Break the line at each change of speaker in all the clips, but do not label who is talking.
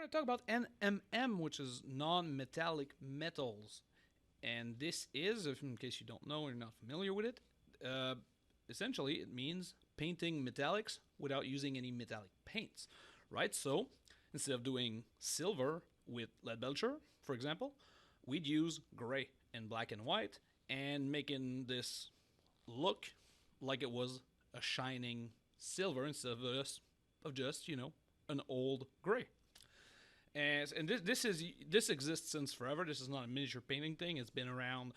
going to talk about NMM, which is non-metallic metals. And this is, if in case you don't know or you're not familiar with it, uh, essentially it means painting metallics without using any metallic paints, right? So instead of doing silver with lead belcher, for example, we'd use gray and black and white and making this look like it was a shining silver instead of just an old gray. And this exists since forever. This is not a miniature painting thing. It's been around,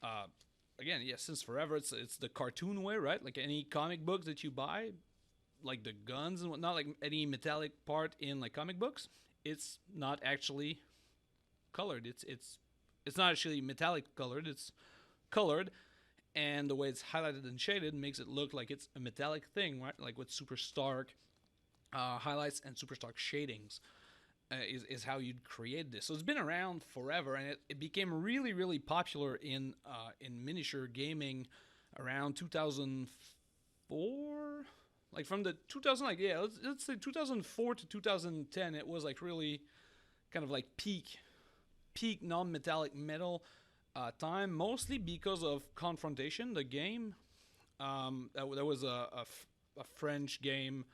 uh, again, yes, since forever. It's the cartoon way, right? Like any comic books that you buy, like the guns and whatnot, like any metallic part in like comic books, it's not actually colored. It's not actually metallic colored. It's colored, and the way it's highlighted and shaded makes it look like it's a metallic thing, right? Like with super stark highlights and super stark shadings. Is how you'd create this. So it's been around forever, and it became really, really popular in miniature gaming around 2004. Like from the 2000, like yeah, let's say 2004 to 2010, it was like really kind of like peak non-metallic metal time, mostly because of Confrontation, the game. That was a French game,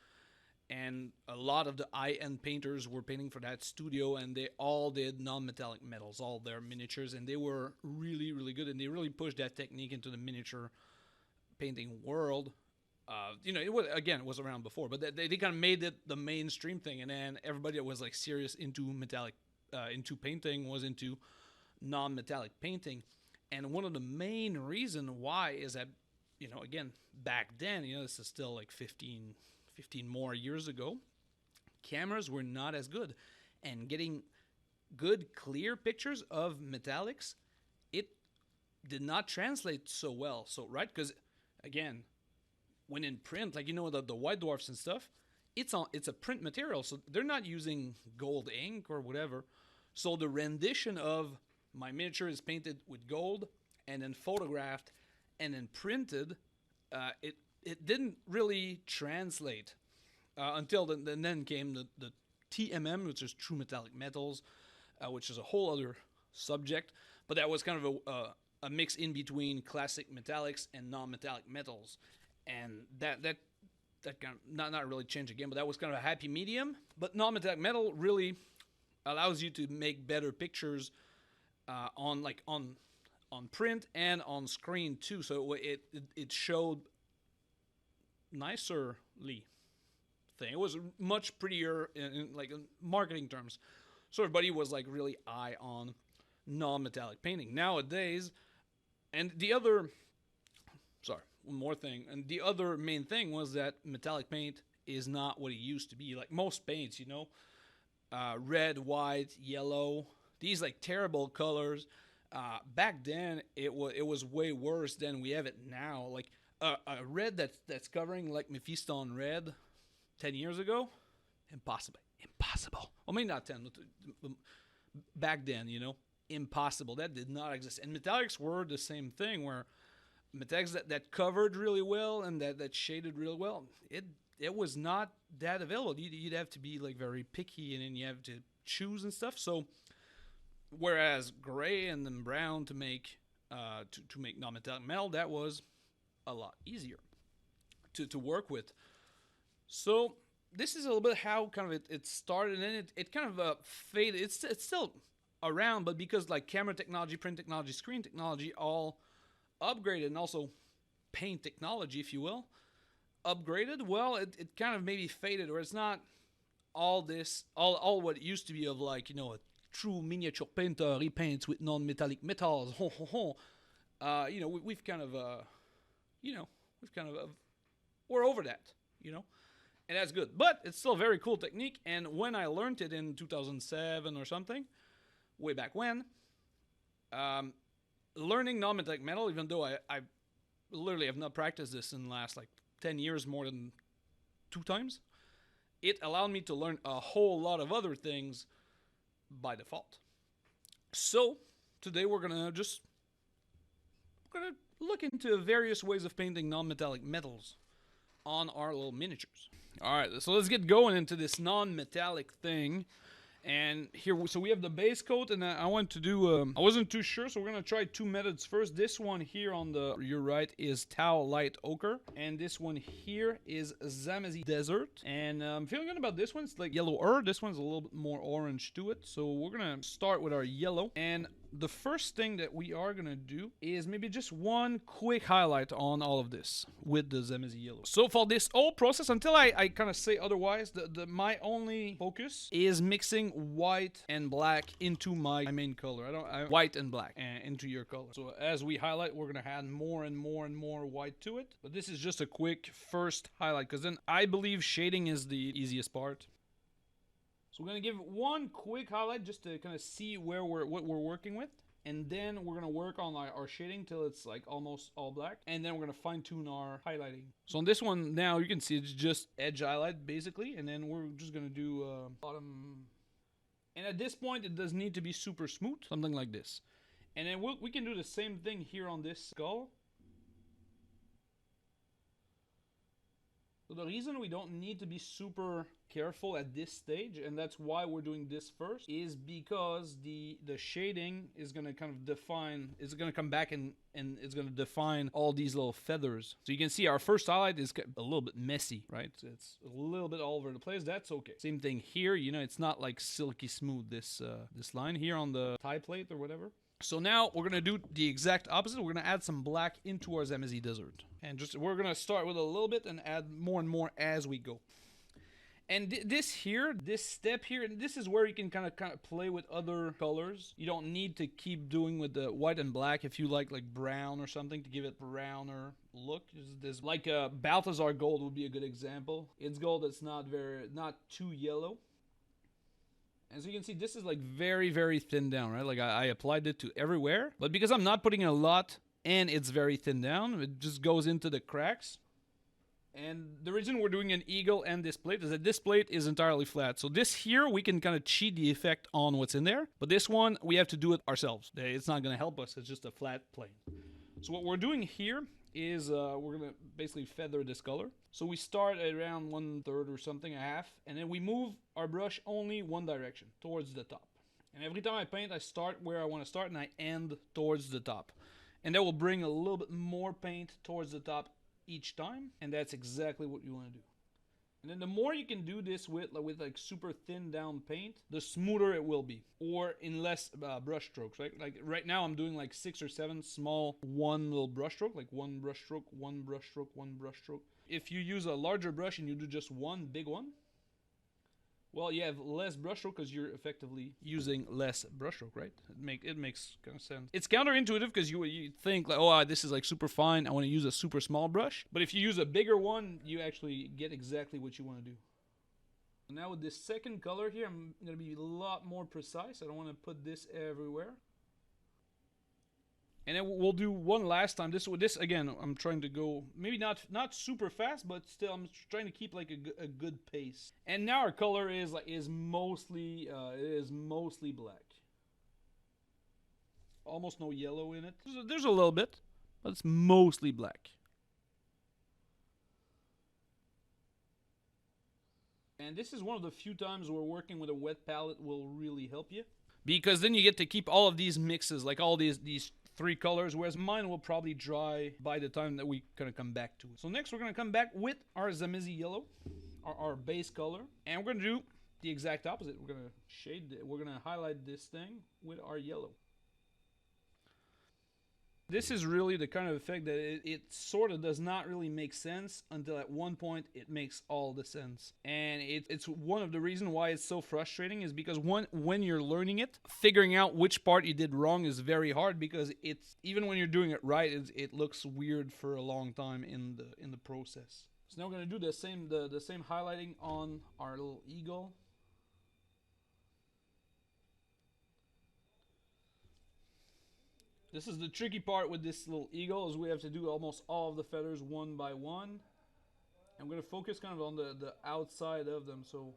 and a lot of the high-end painters were painting for that studio, and they all did non-metallic metals, all their miniatures, and they were really, really good, and they really pushed that technique into the miniature painting world. It was around before, but they kind of made it the mainstream thing, and then everybody that was like serious into metallic, into painting was into non-metallic painting, and one of the main reason why is that, again, back then, this is still like 15 more years ago, cameras were not as good, and getting good clear pictures of metallics, it did not translate so well. So right, because again, when in print, like the white dwarfs and stuff, it's a print material, so they're not using gold ink or whatever. So the rendition of my miniature is painted with gold and then photographed and then printed. It didn't really translate until then came the TMM, which is true metallic metals, which is a whole other subject. But that was kind of a mix in between classic metallics and non-metallic metals, and that kind of not really changed again. But that was kind of a happy medium. But non-metallic metal really allows you to make better pictures on print and on screen too. So it showed nicerly thing. It was much prettier in like in marketing terms. So everybody was like really high on non-metallic painting. Nowadays, and the other, sorry, one more thing. And the other main thing was that metallic paint is not what it used to be. Like most paints, red, white, yellow, these like terrible colors. Back then, it was way worse than we have it now. Like a red that's covering like Mephiston red 10 years ago, impossible. Well, maybe not 10, but back then, impossible. That did not exist. And metallics were the same thing, where metallics that covered really well and that shaded really well, it was not that available. You'd have to be like very picky, and then you have to choose and stuff. So whereas gray and then brown to make non-metallic metal, that was a lot easier to work with. So this is a little bit how kind of it started, and it kind of faded. It's still around, but because like camera technology, print technology, screen technology all upgraded, and also paint technology, if you will, upgraded, well, it kind of maybe faded, or it's not all what it used to be of like, a true miniature painter repaints with non-metallic metals. We've kind of we're over that, and that's good. But it's still a very cool technique, and when I learned it in 2007 or something, way back when, learning non-metallic metal, even though I literally have not practiced this in the last like 10 years more than 2 times, it allowed me to learn a whole lot of other things by default. So today we're gonna look into various ways of painting non-metallic metals on our little miniatures. All right, so let's get going into this non-metallic thing. And here, so we have the base coat, and I want to do, I wasn't too sure, so we're going to try two methods first. This one here on your right is Tau Light Ochre, and this one here is Zamazi Desert. And I'm feeling good about this one. It's like yellow earth. This one's a little bit more orange to it. So we're going to start with our yellow. And the first thing that we are going to do is maybe just one quick highlight on all of this with the Zamazi yellow. So for this whole process, until I kind of say otherwise, my only focus is mixing white and black into my main color. White and black into your color. So as we highlight, we're going to add more and more and more white to it. But this is just a quick first highlight, because then I believe shading is the easiest part. So we're going to give one quick highlight just to kind of see what we're working with. And then we're going to work on our shading till it's like almost all black. And then we're going to fine tune our highlighting. So on this one now, you can see it's just edge highlight basically. And then we're just going to do bottom. And at this point, it does need to be super smooth, something like this. And then we can do the same thing here on this skull. So the reason we don't need to be super careful at this stage, and that's why we're doing this first, is because the shading is going to kind of define, it's going to come back and it's going to define all these little feathers. So you can see our first highlight is a little bit messy, right? It's a little bit all over the place. That's okay. Same thing here, you know, it's not like silky smooth, this line here on the tie plate or whatever. So now we're going to do the exact opposite. We're going to add some black into our Zamazi Desert. And we're going to start with a little bit and add more and more as we go. And this step here, and this is where you can kind of play with other colors. You don't need to keep doing with the white and black if you like brown or something to give it browner look. This like Balthazar gold would be a good example. It's gold that's not too yellow. And so you can see this is like very, very thin down, right? Like I applied it to everywhere, but because I'm not putting in a lot and it's very thin down, it just goes into the cracks. And the reason we're doing an eagle and this plate is that this plate is entirely flat. So this here, we can kind of cheat the effect on what's in there. But this one, we have to do it ourselves. It's not going to help us. It's just a flat plane. So what we're doing here is we're going to basically feather this color. So we start at around 1/3 or something, a half. And then we move our brush only one direction, towards the top. And every time I paint, I start where I want to start and I end towards the top. And that will bring a little bit more paint towards the top each time, and that's exactly what you want to do. And then the more you can do this with like super thin down paint, the smoother it will be, or in less brush strokes, right? Like right now I'm doing like 6 or 7 small one little brush stroke, like one brush stroke, one brush stroke, one brush stroke. If you use a larger brush and you do just one big one, well, you have less brushstroke because you're effectively using less brushstroke, right? It makes kind of sense. It's counterintuitive because you think like, oh, this is like super fine. I want to use a super small brush. But if you use a bigger one, you actually get exactly what you want to do. Now with this second color here, I'm going to be a lot more precise. I don't want to put this everywhere. And then we'll do one last time. This again, I'm trying to go maybe not super fast, but still I'm trying to keep like a good pace. And now our color is mostly black. Almost no yellow in it. There's a little bit, but it's mostly black. And this is one of the few times where working with a wet palette will really help you, because then you get to keep all of these mixes, like all these 3 colors, whereas mine will probably dry by the time that we kind of come back to it. So next we're going to come back with our Zamazi yellow, our base color, and we're going to do the exact opposite. We're going to we're going to highlight this thing with our yellow. This is really the kind of effect that it sort of does not really make sense until at one point it makes all the sense. And it's one of the reasons why it's so frustrating, is because when you're learning it, figuring out which part you did wrong is very hard, because it's even when you're doing it right, it looks weird for a long time in the process. So now we're going to do the same highlighting on our little eagle. This is the tricky part with this little eagle, is we have to do almost all of the feathers one by one. I'm going to focus kind of on the outside of them. So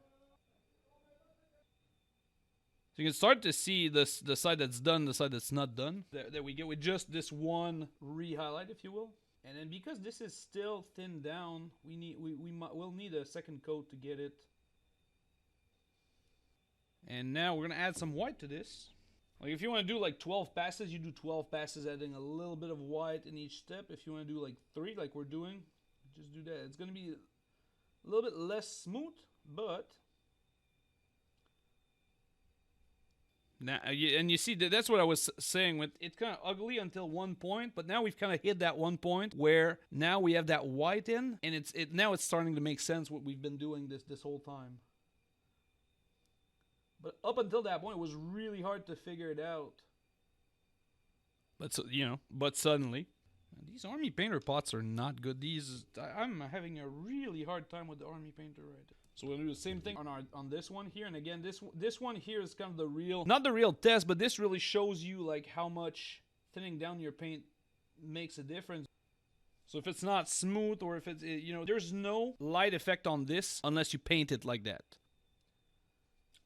you can start to see the side that's done, the side that's not done. That we get with just this one re-highlight, if you will. And then because this is still thinned down, we'll need a second coat to get it. And now we're gonna add some white to this. Like if you want to do like 12 passes, you do 12 passes, adding a little bit of white in each step. If you want to do like 3, like we're doing, just do that. It's gonna be a little bit less smooth, but now and you see that's what I was saying. With it's kind of ugly until one point, but now we've kind of hit that one point where now we have that white in, and now it's starting to make sense what we've been doing this whole time. But up until that point, it was really hard to figure it out. But but suddenly, these army painter pots are not good. I'm having a really hard time with the army painter right now. So we'll do the same thing on this one here, and again, this one here is kind of the real, not the real test, but this really shows you like how much thinning down your paint makes a difference. So if it's not smooth, or if it's there's no light effect on this unless you paint it like that.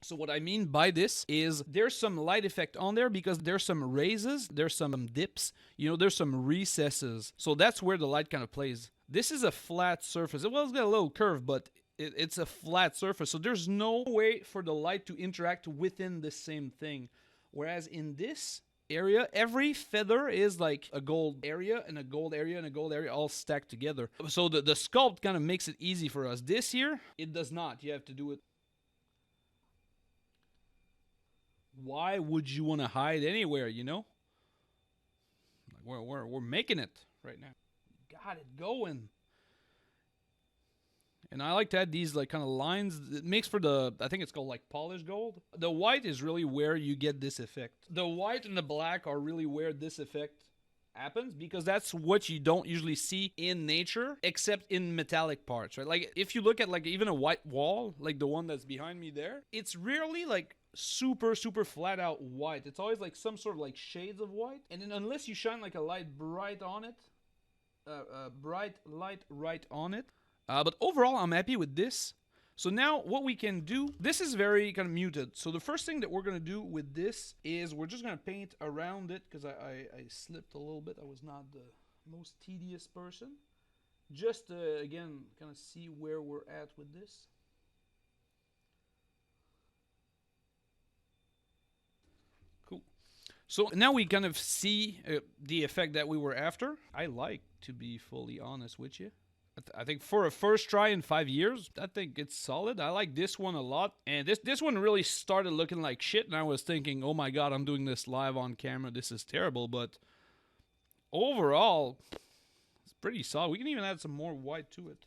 So what I mean by this is there's some light effect on there because there's some raises, there's some dips, there's some recesses. So that's where the light kind of plays. This is a flat surface. Well, it's got a little curve, but it's a flat surface. So there's no way for the light to interact within the same thing. Whereas in this area, every feather is like a gold area and a gold area and a gold area all stacked together. So the sculpt kind of makes it easy for us. This here, it does not. You have to do it. Why would you want to hide anywhere, Like we're making it right now. Got it going. And I like to add these like kind of lines. It makes for I think it's called like polished gold. The white is really where you get this effect. The white and the black are really where this effect happens, because that's what you don't usually see in nature except in metallic parts, right? Like if you look at like even a white wall, like the one that's behind me there, it's rarely like super flat out white. It's always like some sort of like shades of white, and then unless you shine like a light bright on it, bright light right on it, but overall I'm happy with this. So now what we can do, this is very kind of muted. So the first thing that we're going to do with this is we're just going to paint around it, because I slipped a little bit. I was not the most tedious person. Just to, again, kind of see where we're at with this. Cool. So now we kind of see the effect that we were after. I like to be fully honest with you. I think for a first try in 5 years, I think it's solid. I like this one a lot. And this one really started looking like shit, and I was thinking, oh my god, I'm doing this live on camera. This is terrible. But overall, it's pretty solid. We can even add some more white to it.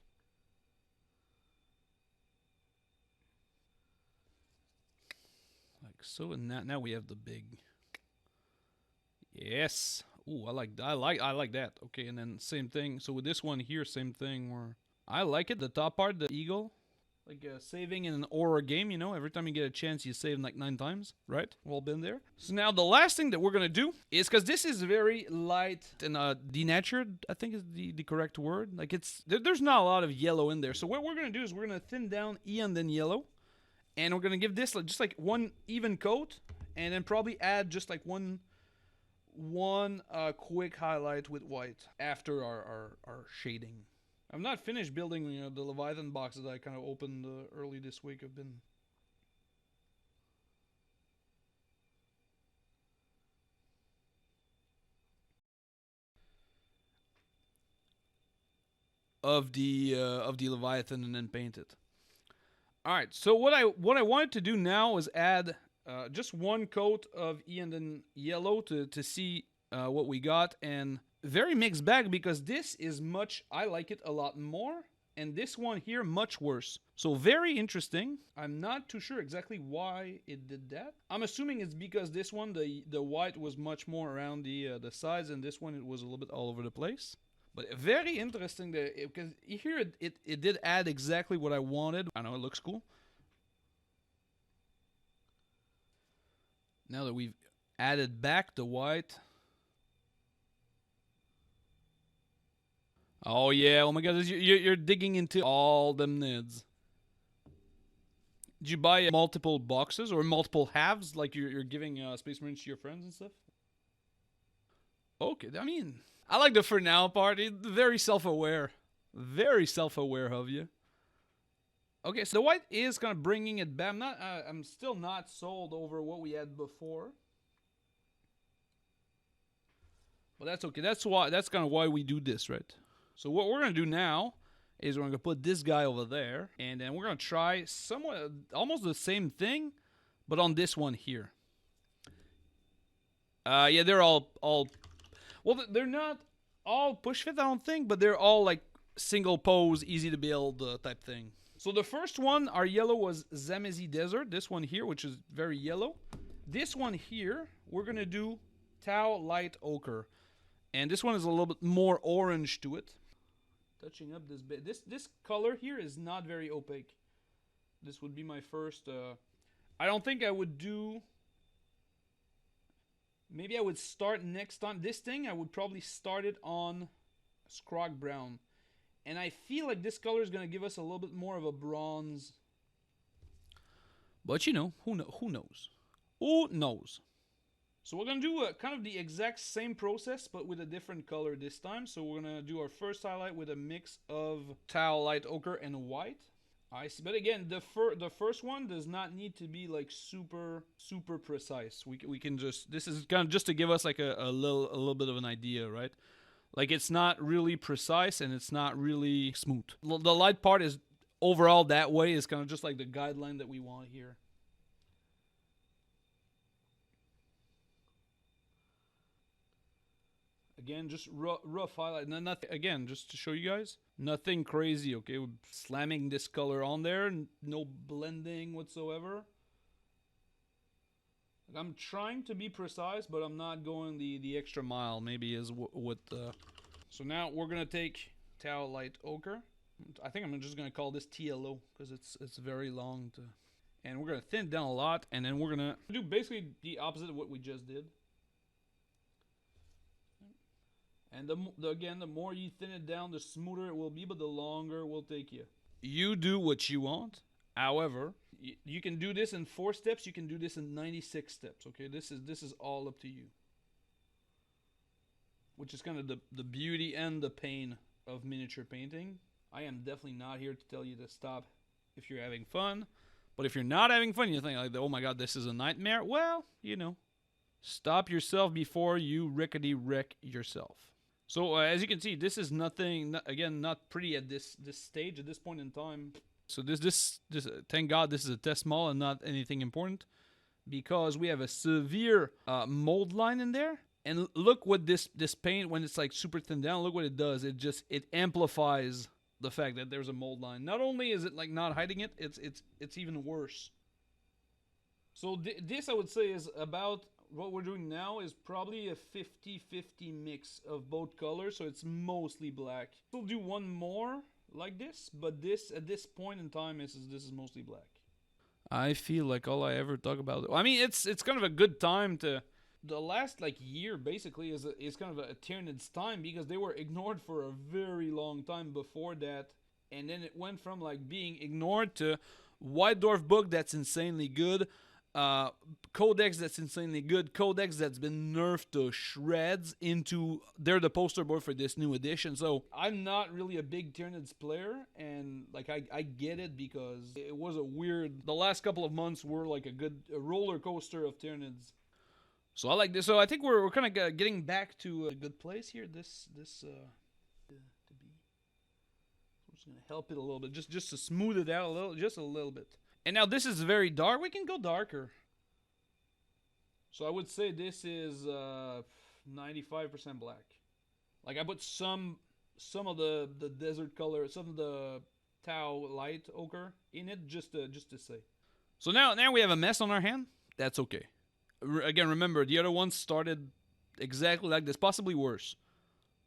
Like so, and now we have the big... Yes. Ooh, I like that. Okay, and then same thing. So with this one here, same thing. Where I like it. The top part, the eagle, like saving in an horror game. Every time you get a chance, you save like 9 times, right? We've all been there. So now the last thing that we're gonna do is, because this is very light and denatured, I think is the correct word. Like there's not a lot of yellow in there. So what we're gonna do is we're gonna thin down and then yellow, and we're gonna give this just like one even coat, and then probably add just like one quick highlight with white after our shading. I'm not finished building the Leviathan boxes that I kind of opened early this week. I've been of the Leviathan and then paint it. All right, so what I wanted to do now is add just one coat of and then yellow to see what we got. And very mixed bag, because this is I like it a lot more, and this one here much worse. So very interesting. I'm not too sure exactly why it did that. I'm assuming it's because this one, the white was much more around the sides, and this one it was a little bit all over the place. But very interesting, because here it did add exactly what I wanted. I know it looks cool. Now that we've added back the white. Oh yeah, oh my god, you're digging into all them nids. Did you buy multiple boxes or multiple halves, like you're giving Space Marines to your friends and stuff? Okay, I mean, I like the for now part. Very self-aware. Very self-aware of you. Okay, so the white is kind of bringing it back. I'm still not sold over what we had before. But that's okay. That's kind of why we do this, right? So what we're gonna do now is we're gonna put this guy over there, and then we're gonna try somewhat almost the same thing, but on this one here. Yeah, they're all well, they're not all push fit, I don't think, but they're all like single pose, easy to build type thing. So the first one, our yellow was Zambezi Desert. This one here, which is very yellow. This one here, we're gonna do Tau Light Ochre. And this one is a little bit more orange to it. Touching up this bit. This color here is not very opaque. This would be my first... I don't think I would do... Maybe I would start next time. This thing, I would probably start it on Scrog Brown. And I feel like this color is going to give us a little bit more of a bronze. But you know, who knows? Who knows? So we're going to do kind of the exact same process, but with a different color this time. So we're going to do our first highlight with a mix of Tau Light Ochre and white. I see. But again, the first one does not need to be like super precise. We can just, this is kind of just to give us like a little bit of an idea, right? Like it's not really precise and it's not really smooth. The light part is overall that way, is kind of just like the guideline that we want here. Again, just rough highlight. No, nothing, again, just to show you guys, nothing crazy, okay? We're slamming this color on there, no blending whatsoever. I'm trying to be precise, but I'm not going the extra mile, maybe is what... So now we're going to take Tau Light Ochre. I think I'm just going to call this TLO, because it's very long. And we're going to thin it down a lot, and then we're going to do basically the opposite of what we just did. And again, the more you thin it down, the smoother it will be, but the longer it will take you. You do what you want. However, you can do this in 4 steps. You can do this in 96 steps. Okay, this is all up to you. Which is kind of the beauty and the pain of miniature painting. I am definitely not here to tell you to stop if you're having fun. But if you're not having fun, you think like, oh my god, this is a nightmare. Well, you know, stop yourself before you rickety wreck yourself. So as you can see, this is nothing, again, not pretty at this stage, at this point in time. So this thank God this is a test model and not anything important, because we have a severe mold line in there. And look what this paint, when it's like super thin down, look what it does. It amplifies the fact that there's a mold line. Not only is it like not hiding it, it's even worse. So this I would say is about... What we're doing now is probably a 50-50 mix of both colors, so it's mostly black. We'll do one more like this, but this at this point in time this is mostly black. I feel like all I ever talk about... I mean, it's kind of a good time to... The last like year basically is kind of a Tyranids time, because they were ignored for a very long time before that, and then it went from like being ignored to White Dwarf book that's insanely good. Codex that's insanely good, Codex that's been nerfed to shreds, into they're the poster board for this new edition. So I'm not really a big Tyranids player, and like I get it, because it was a weird... The last couple of months were like a roller coaster of Tyranids. So I like this. So I think we're kind of getting back to a good place here. This to be. I'm just gonna help it a little bit, just to smooth it out a little, just a little bit. And now this is very dark. We can go darker. So I would say this is 95% black. Like I put some of the desert color, some of the Tau Light Ochre in it, just to say. So now we have a mess on our hand. That's okay. Again, remember, the other ones started exactly like this, possibly worse.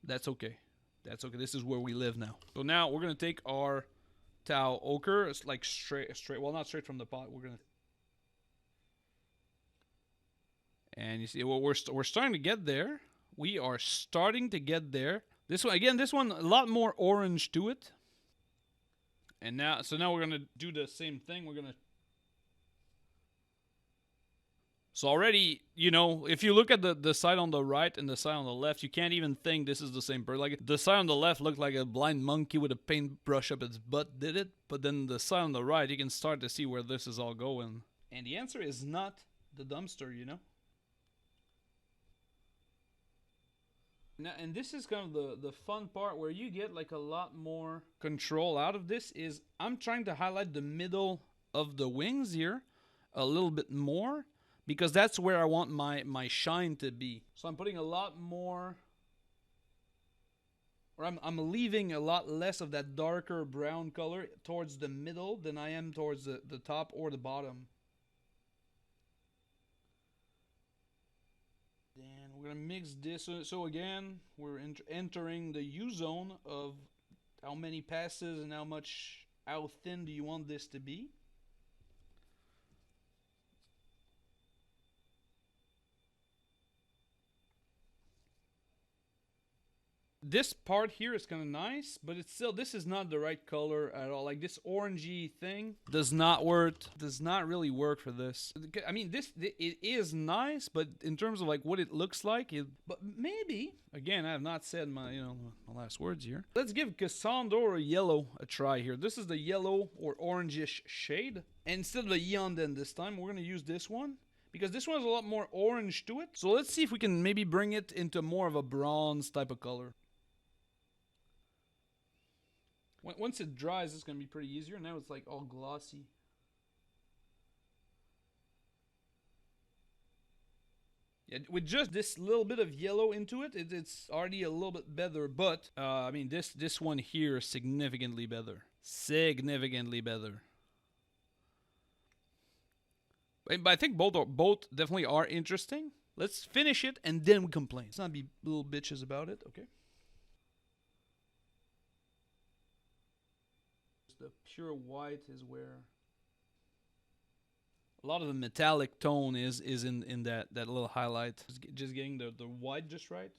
That's okay. That's okay. This is where we live now. So now we're gonna take our Tau Ochre. It's like straight. Well, not straight from the pot. We're gonna. And you see, well, we're starting to get there. We are starting to get there. This one again. This one a lot more orange to it. And now we're gonna do the same thing. We're gonna. So already, you know, if you look at the side on the right and the side on the left, you can't even think this is the same bird. Like the side on the left looked like a blind monkey with a paintbrush up its butt did it, but then the side on the right, you can start to see where this is all going. And the answer is not the dumpster, you know. Now, and this is kind of the fun part where you get like a lot more control out of this is I'm trying to highlight the middle of the wings here a little bit more because that's where I want my shine to be. So I'm putting a lot more, or I'm leaving a lot less of that darker brown color towards the middle than I am towards the top or the bottom. Then we're gonna mix this. So again, we're entering the U zone of how many passes and how thin do you want this to be. This part here is kind of nice, but it's still, this is not the right color at all. Like this orangey thing does not really work for this. I mean, it is nice, but in terms of like what it looks like, but maybe, again, I have not said my last words here. Let's give Cassandra Yellow a try here. This is the yellow or orangish shade. And instead of the Yanden this time, we're going to use this one, because this one has a lot more orange to it. So let's see if we can maybe bring it into more of a bronze type of color. Once it dries, it's going to be pretty easier. Now it's like all glossy. Yeah, with just this little bit of yellow into it, it's already a little bit better. But, I mean, this one here is significantly better. Significantly better. But I think both definitely are interesting. Let's finish it and then we complain. Let's not be little bitches about it, okay? The pure white is where a lot of the metallic tone is in that little highlight. Just getting the white just right.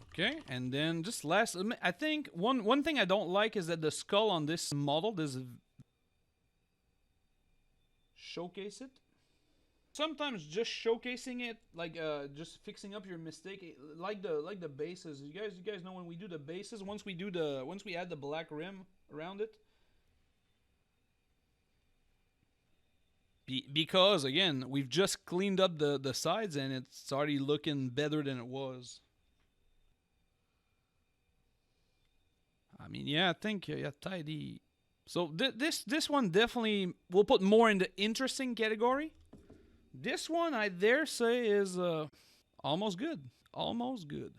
Okay, and then just last, I think one thing I don't like is that the skull on this model does showcase it. Sometimes just showcasing it, like just fixing up your mistake, like the bases. You guys know when we do the bases, once we add the black rim around it. Because again, we've just cleaned up the sides and it's already looking better than it was. I mean, yeah, I think yeah, tidy. So this one definitely we'll put more in the interesting category. This one, I dare say, is almost good. Almost good.